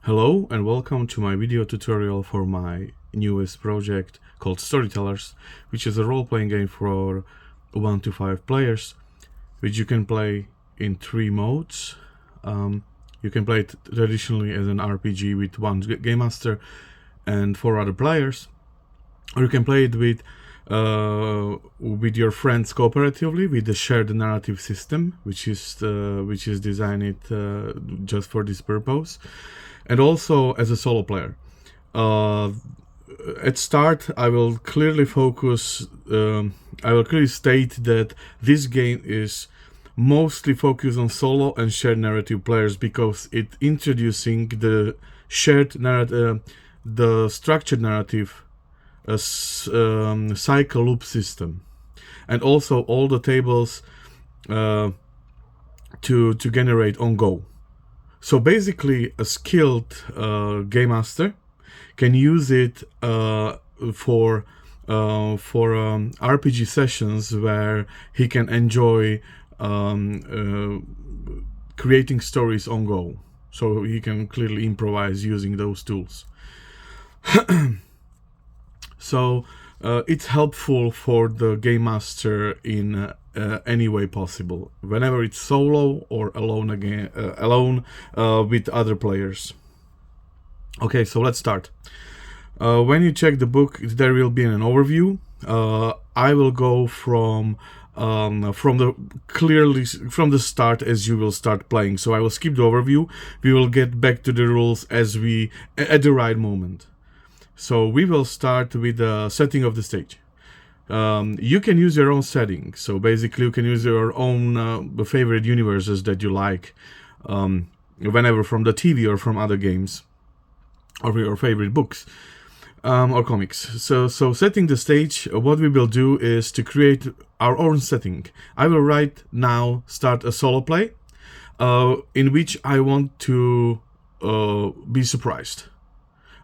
Hello and welcome to my video tutorial for my newest project called Storytellers, which is a role-playing game for 1 to 5 players, which you can play in 3 modes. You can play it traditionally as an RPG with 1 game master and 4 other players, or you can play it with your friends cooperatively with the shared narrative system, which is designed just for this purpose, and also as a solo player. At start, I will clearly state that this game is mostly focused on solo and shared narrative players because it introducing the shared narrative, the structured narrative, cycle loop system, and also all the tables to generate on go. So basically, a skilled game master can use it for RPG sessions where he can enjoy creating stories on go. So he can clearly improvise using those tools. So it's helpful for the game master in any way possible, whenever it's solo or alone with other players. Okay, so let's start. When you check the book, there will be an overview. I will go from the start as you will start playing. So I will skip the overview. We will get back to the rules at the right moment. So we will start with the setting of the stage. You can use your own setting. So basically, you can use your own favorite universes that you like, whenever from the TV or from other games, or your favorite books or comics. So setting the stage, what we will do is to create our own setting. I will right now start a solo play, in which I want to be surprised.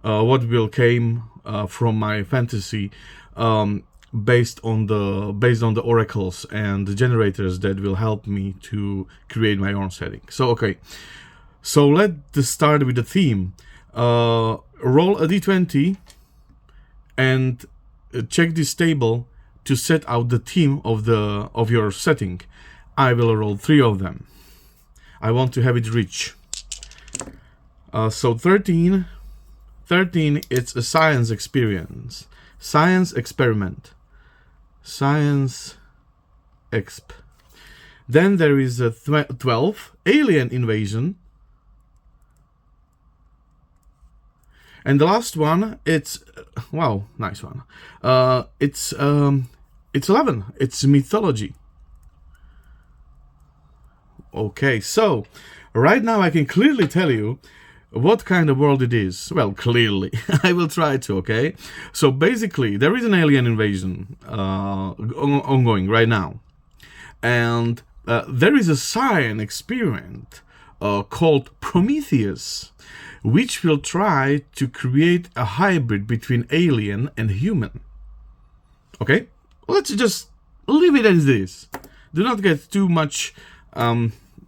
What will came from my fantasy, based on the oracles and the generators that will help me to create my own setting. So okay, so let's start with the theme. Roll a d20 and check this table to set out the theme of your setting. I will roll 3 of them. I want to have it rich. So 13, it's a science experience. Science experiment. Science exp. Then there is a 12, alien invasion. And the last one, it's wow, nice one. It's 11. It's mythology. Okay, so right now I can clearly tell you what kind of world it is. Well, clearly. I will try to, okay? So basically, there is an alien invasion ongoing right now. And there is a science experiment called Prometheus, which will try to create a hybrid between alien and human. Okay? Let's just leave it as this. Do not get too much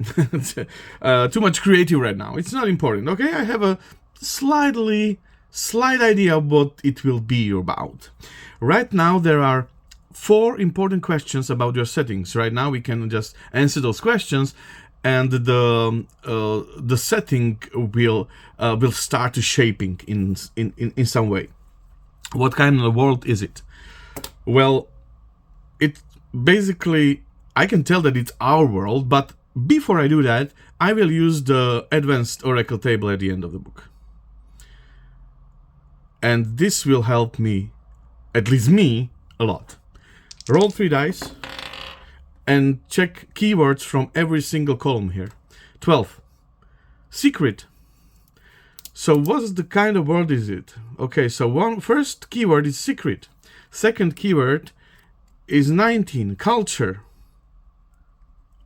too much creative right now. It's not important, okay? I have a slight idea of what it will be about. Right now, there are 4 important questions about your settings. Right now, we can just answer those questions, and the setting will start to shaping in some way. What kind of world is it? Well, it basically, I can tell that it's our world, but before I do that, I will use the advanced oracle table at the end of the book. And this will help me, at least me, a lot. Roll 3 dice and check keywords from every single column here. 12. Secret. So what's the kind of word is it? Okay, so first keyword is secret. Second keyword is 19, culture.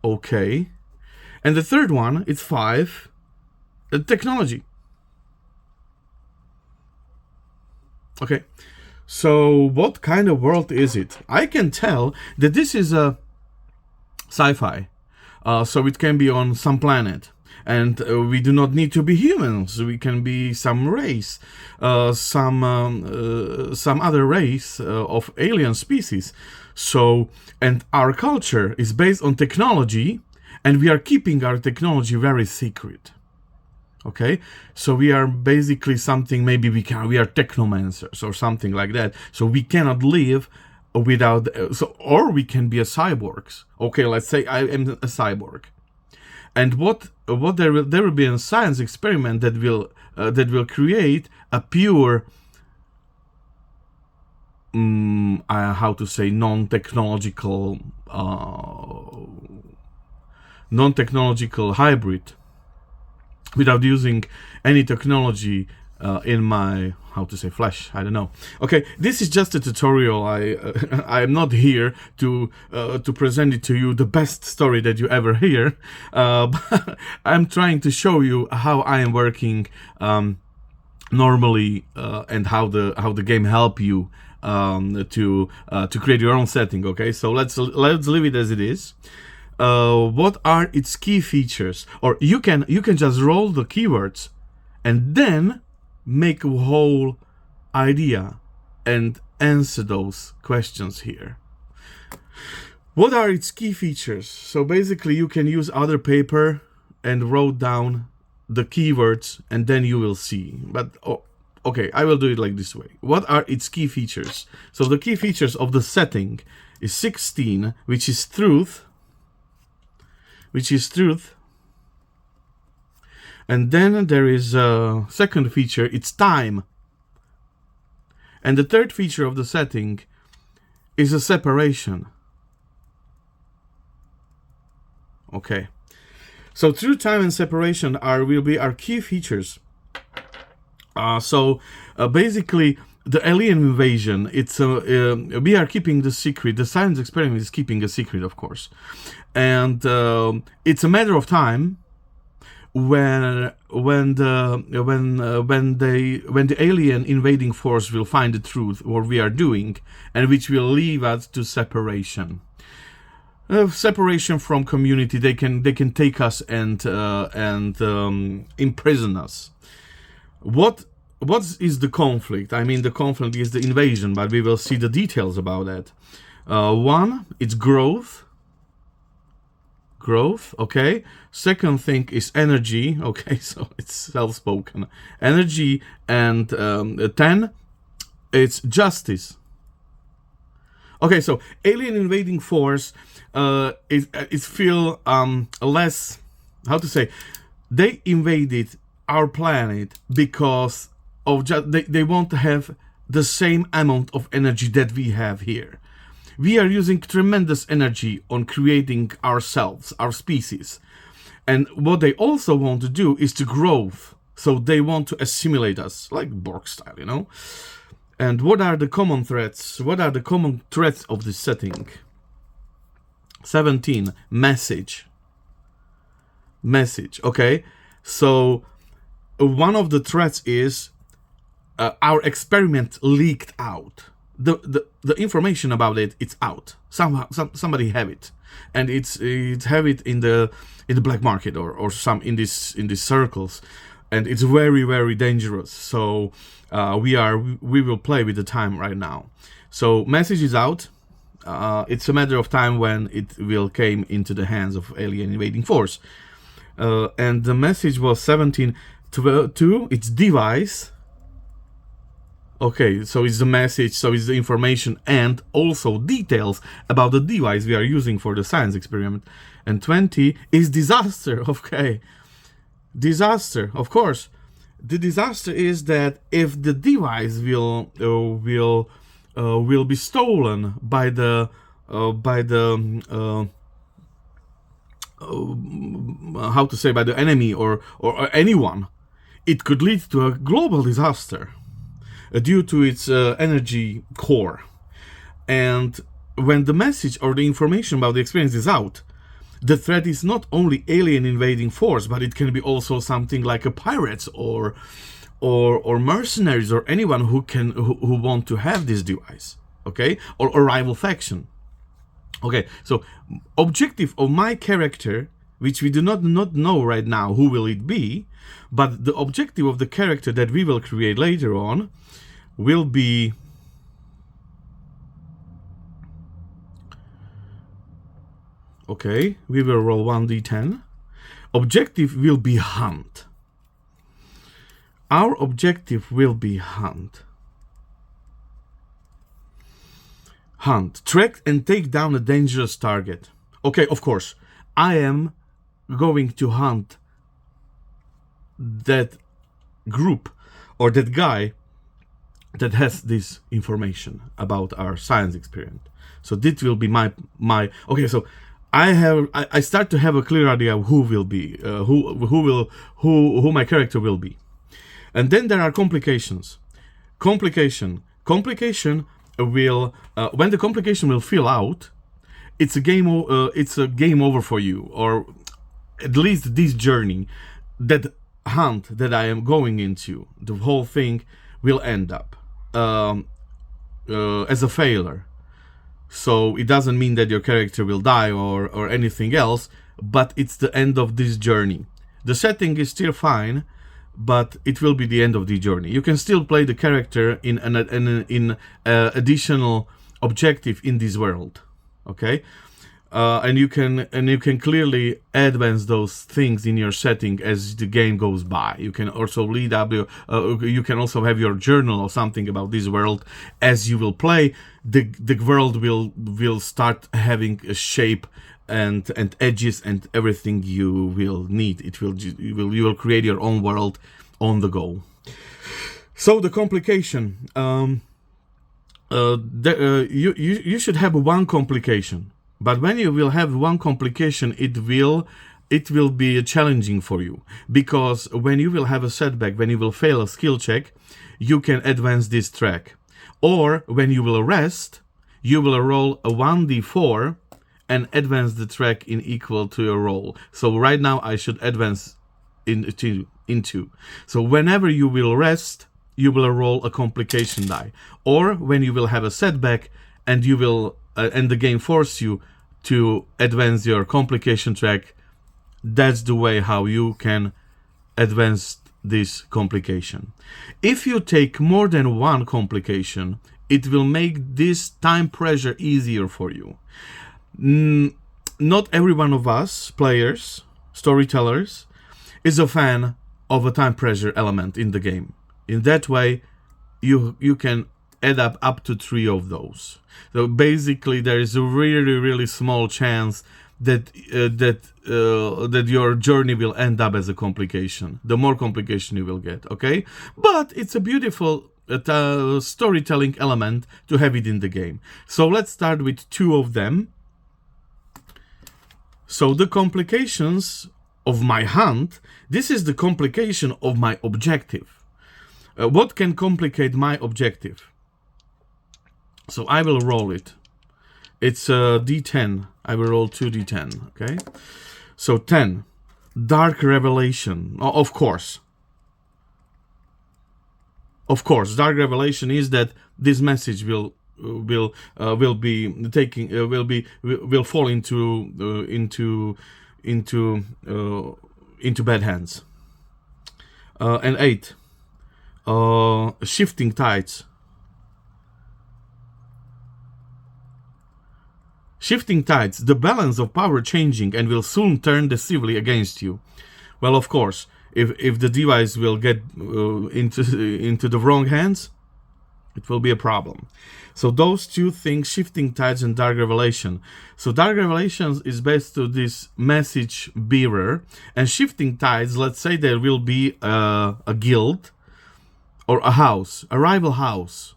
Okay. And the third one is 5, technology. Okay. So what kind of world is it? I can tell that this is a sci-fi. So it can be on some planet. and we do not need to be humans. We can be some race, some other race of alien species. So, and our culture is based on technology, and we are keeping our technology very secret. Okay, so we are basically something, maybe we are technomancers or something like that. So we cannot live without, or we can be a cyborgs. Okay, let's say I am a cyborg, and what there will be a science experiment that will create a pure how to say non-technological hybrid, without using any technology in my, how to say, flesh. I don't know. Okay, this is just a tutorial. I am not here to present it to you the best story that you ever hear. But I'm trying to show you how I am working normally, and how the game help you to create your own setting. Okay, so let's leave it as it is. What are its key features? Or you can just roll the keywords and then make a whole idea and answer those questions here. What are its key features? So basically you can use other paper and wrote down the keywords, and then you will see. But okay, I will do it like this way. What are its key features? So the key features of the setting is 16, which is truth. And then there is a second feature, it's time. And the third feature of the setting is a separation. Okay. So truth, time, and separation will be our key features. Basically, the alien invasion, it's we are keeping the secret. The science experiment is keeping a secret, of course, and it's a matter of time when the alien invading force will find the truth what we are doing, and which will lead us to separation. Separation from community. They can take us and imprison us. What is the conflict? I mean, the conflict is the invasion, but we will see the details about that. One, it's growth. Okay. Second thing is energy. Okay, so it's self-spoken. Energy. And 10, it's justice. Okay, so alien invading force is feel less, how to say, they invaded our planet because of they want to have the same amount of energy that we have here. We are using tremendous energy on creating ourselves, our species. And what they also want to do is to grow. So they want to assimilate us, like Borg style, you know? And what are the common threats? What are the common threats of this setting? 17, message. Okay? So one of the threats is our experiment leaked out. The information about it's out. Somebody have it, and it's have it in the black market or some in these circles, and it's very, very dangerous. So we will play with the time right now. So message is out. It's a matter of time when it will came into the hands of alien invading force. And the message was 17:2. It's device. Okay, so it's the message, so it's the information and also details about the device we are using for the science experiment. And 20 is disaster. Okay, disaster, of course. The disaster is that if the device will be stolen by the how to say, by the enemy or anyone, it could lead to a global disaster due to its energy core. And when the message or the information about the experience is out, the threat is not only alien invading force, but it can be also something like a pirates or mercenaries or anyone who want to have this device, okay, or a rival faction. Okay, so objective of my character which we do not know right now who will it be, but the objective of the character that we will create later on will be okay, we will roll 1d10. Objective will be hunt. Our objective will be hunt. Hunt. Track and take down a dangerous target. Okay, of course, I am going to hunt that group or that guy that has this information about our science experiment. So this will be my okay. So I start to have a clear idea of who will be who my character will be, and then there are complications. Complication will when the complication will fill out, it's a game over for you, or at least this journey, that hunt that I am going into, the whole thing will end up as a failure. So it doesn't mean that your character will die or anything else, but it's the end of this journey. The setting is still fine, but it will be the end of the journey. You can still play the character in an additional objective in this world, okay? And you can clearly advance those things in your setting as the game goes by. You can also lead up you can also have your journal or something about this world as you will play. The world will start having a shape and edges and everything you will need. You will create your own world on the go. So the complication, you should have one complication. But when you will have one complication, it will be challenging for you, because when you will have a setback, when you will fail a skill check, you can advance this track. Or when you will rest, you will roll a 1d4 and advance the track in equal to your roll. So right now I should advance into. So whenever you will rest, you will roll a complication die. Or when you will have a setback and you will and the game force you to advance your complication track, that's the way how you can advance this complication. If you take more than one complication, it will make this time pressure easier for you. Not every one of us, players, storytellers, is a fan of a time pressure element in the game. In that way, you can add up to 3 of those. So basically, there is a really small chance that your journey will end up as a complication. The more complication you will get, okay? But it's a beautiful storytelling element to have it in the game. So let's start with 2 of them. So the complications of my hunt, this is the complication of my objective. What can complicate my objective? So I will roll it. It's a d10. I will roll 2d10, okay? So 10. Dark revelation. Oh, of course. Of course, dark revelation is that this message will fall into bad hands. And 8. Shifting tides. Shifting tides, the balance of power changing and will soon turn decisively against you. Well, of course, if the device will get into the wrong hands, it will be a problem. So those 2 things, shifting tides and dark revelation. So dark revelations is based to this message bearer, and shifting tides, let's say there will be a guild or a house, a rival house.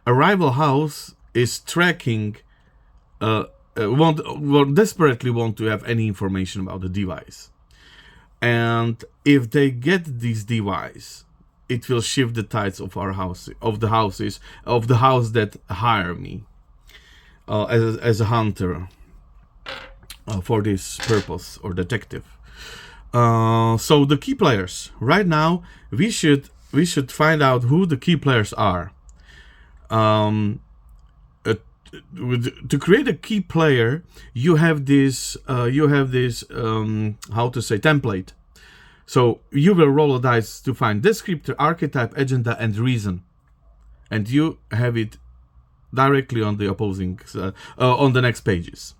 A rival house is tracking desperately want to have any information about the device, and if they get this device, it will shift the tides of our house, of the house that hire me as a hunter for this purpose, or detective. So the key players right now, we should find out who the key players are. to create a key player, you have this how to say, template. So you will roll a dice to find descriptor, archetype, agenda, and reason, and you have it directly on the opposing on the next pages.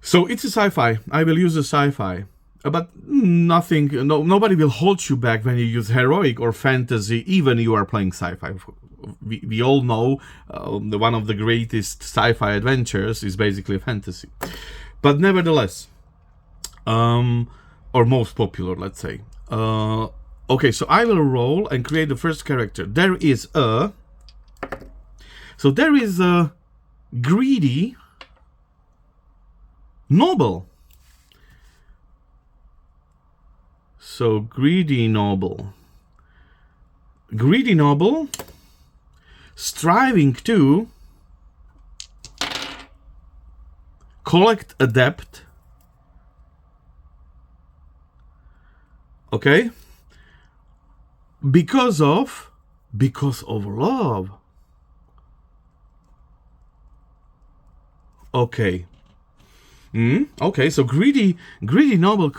So it's a sci-fi. I will use a sci-fi, but nothing. Nobody will hold you back when you use heroic or fantasy, even you are playing sci-fi. We all know one of the greatest sci-fi adventures is basically a fantasy, but nevertheless, or most popular, let's say. Okay, so I will roll and create the first character. There is a greedy noble. So greedy noble, striving to collect a debt. Okay, because of love. Okay. Okay, so greedy noble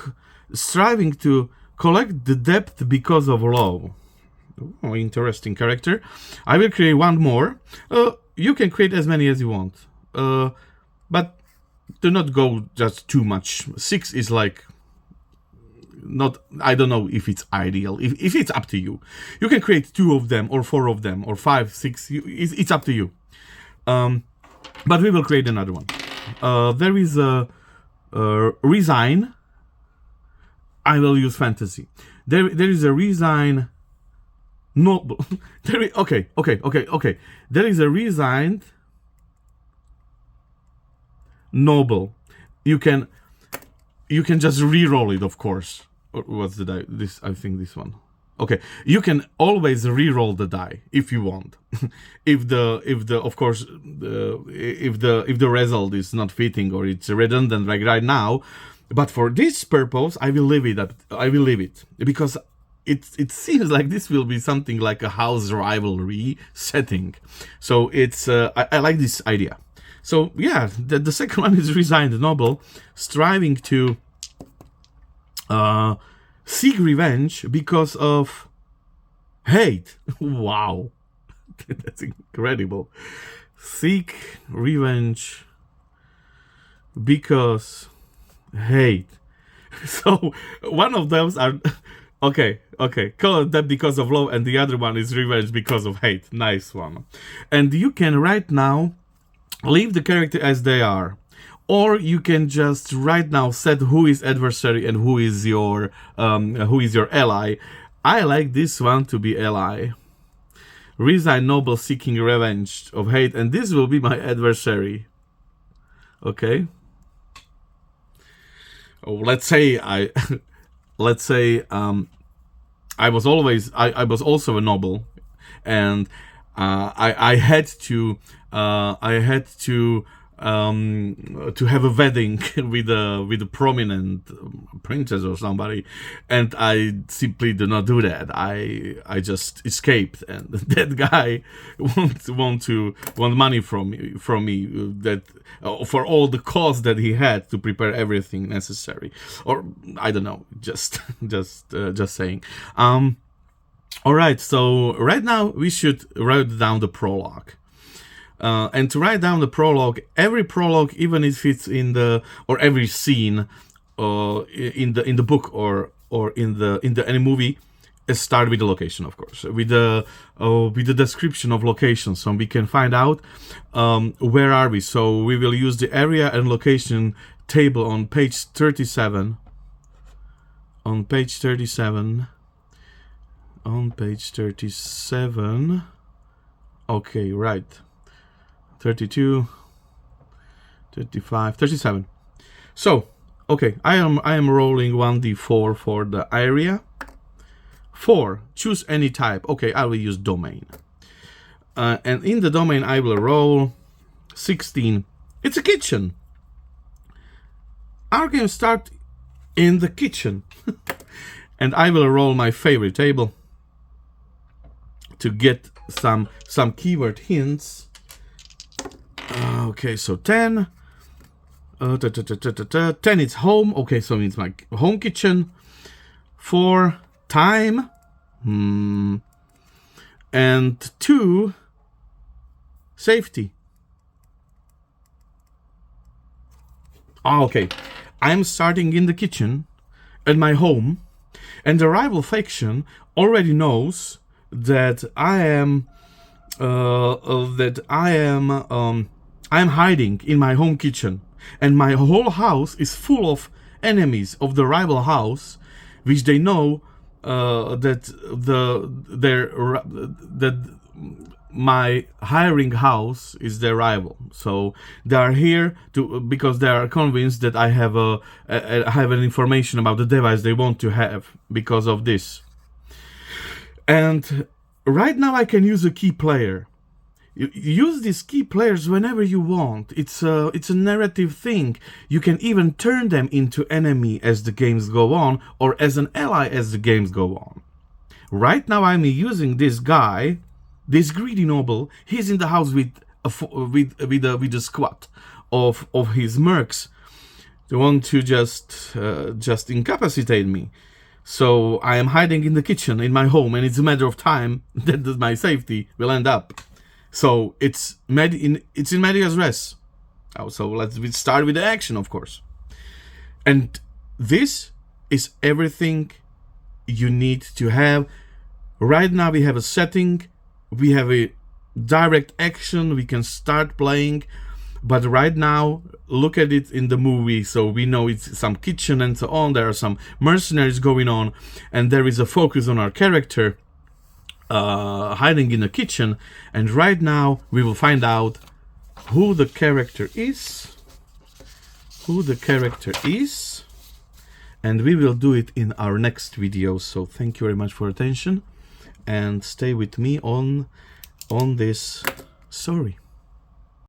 striving to collect the debt because of love. Oh, interesting character. I will create one more. You can create as many as you want, but do not go just too much. 6 is like not. I don't know if it's ideal. If it's up to you, you can create 2 of them or 4 of them or 5, 6. It's up to you. But we will create another one. There is a resign. I will use fantasy. There is a resign noble. Okay. There is a resigned noble. You can just re-roll it, of course. Or what's the die? This, I think this one. Okay, you can always re-roll the die if you want. if the result is not fitting or it's redundant like right now, but for this purpose, I will leave it because it seems like this will be something like a house rivalry setting. So it's I like this idea. So yeah, the second one is resigned noble, striving to seek revenge because of hate. Wow. That's incredible. Seek revenge because hate. So one of those are okay. Call it that because of love, and the other one is revenge because of hate. Nice one. And you can right now leave the character as they are. Or you can just right now set who is adversary and who is your ally. I like this one to be ally. Resign noble seeking revenge of hate, and this will be my adversary. Okay. Oh, let's say I was also a noble, and I had to have a wedding with a prominent princess or somebody, and I simply did not do that. I just escaped, and that guy want money from me that for all the cost that he had to prepare everything necessary, or I don't know, just saying. All right, so right now we should write down the prologue. And to write down the prologue, every prologue, even if it's every scene, in the book or in any movie, start with the location, of course, with the description of location, so we can find out where are we. So we will use the area and location table on page 37. On page 37. Okay, right. 32, 35, 37. So, okay, I am rolling 1d4 for the area. 4, choose any type. Okay, I will use domain. And in the domain, I will roll 16. It's a kitchen. Our game start in the kitchen. And I will roll my favorite table to get some keyword hints. Okay, so 10. 10 is home. Okay, so it's my home kitchen. 4 time. And 2 safety. Okay, I'm starting in the kitchen at my home, and the rival faction already knows that I am I'm hiding in my home kitchen, and my whole house is full of enemies of the rival house, which they know that my hiring house is their rival. So they are here because they are convinced that I have an information about the device they want to have because of this. And right now I can use a key player. You use these key players whenever you want. It's a narrative thing. You can even turn them into enemy as the games go on, or as an ally as the games go on. Right now I'm using this guy, this greedy noble. He's in the house with a squad of his mercs. They want to just incapacitate me. So I am hiding in the kitchen in my home, and it's a matter of time that my safety will end up. So it's in medias res. So let's start with the action, of course. And this is everything you need to have. Right now we have a setting, we have a direct action, we can start playing. But right now, look at it in the movie, so we know it's some kitchen and so on. There are some mercenaries going on, and there is a focus on our character hiding in the kitchen. And right now, we will find out who the character is. And we will do it in our next video. So thank you very much for attention, and stay with me on this story.